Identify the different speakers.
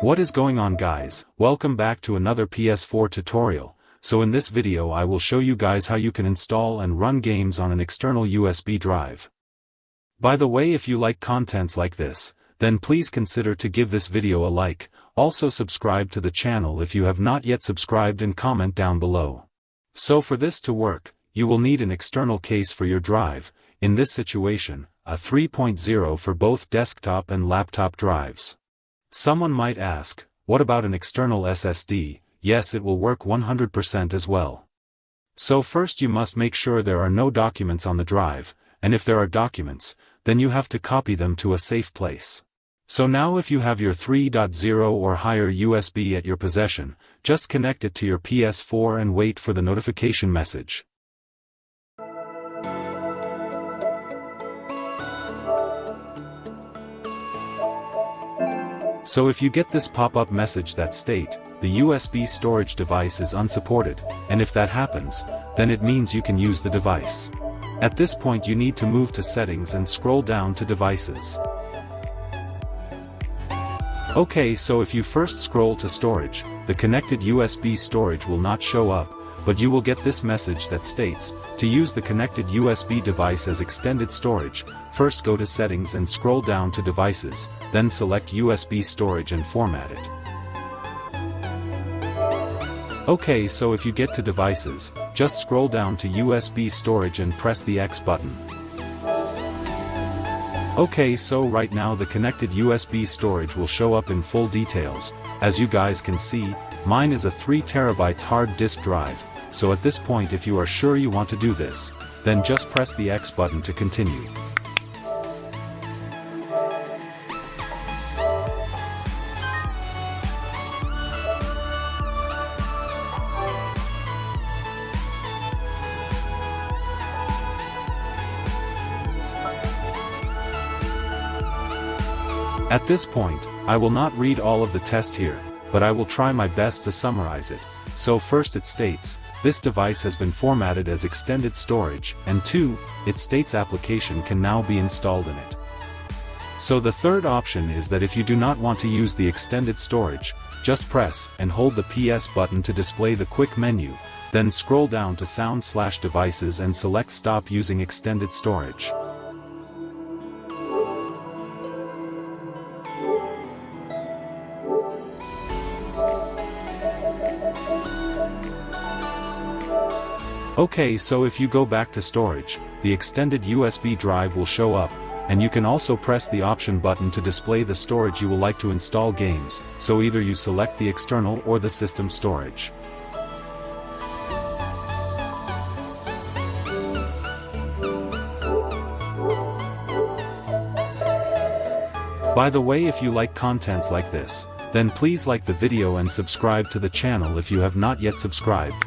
Speaker 1: What is going on, guys? Welcome back to another PS4 tutorial. So in this video I will show you guys how you can install and run games on an external USB drive. By the way, if you like contents like this, then please consider to give this video a like, also subscribe to the channel if you have not yet subscribed, and comment down below. So for this to work, you will need an external case for your drive, in this situation, a 3.0 for both desktop and laptop drives. Someone might ask, what about an external SSD? Yes, it will work 100% as well. So first you must make sure there are no documents on the drive, and if there are documents, then you have to copy them to a safe place. So now if you have your 3.0 or higher USB at your possession, just connect it to your PS4 and wait for the notification message. So if you get this pop-up message that state, the USB storage device is unsupported, and if that happens, then it means you can use the device. At this point you need to move to settings and scroll down to devices. Okay, so if you first scroll to storage, the connected USB storage will not show up, but you will get this message that states, to use the connected USB device as extended storage, first go to settings and scroll down to devices, then select USB storage and format it. Okay, so if you get to devices, just scroll down to USB storage and press the X button. Okay, so right now the connected USB storage will show up in full details. As you guys can see, mine is a 3 TB hard disk drive, so at this point if you are sure you want to do this, then just press the X button to continue. At this point, I will not read all of the test here, but I will try my best to summarize it. So first it states, this device has been formatted as extended storage, and 2, it states application can now be installed in it. So the third option is that if you do not want to use the extended storage, just press and hold the PS button to display the quick menu, then scroll down to Sound/Devices and select Stop using extended storage. Okay, so if you go back to storage, the extended USB drive will show up, and you can also press the option button to display the storage you will like to install games, so either you select the external or the system storage. By the way, if you like contents like this, then please like the video and subscribe to the channel if you have not yet subscribed.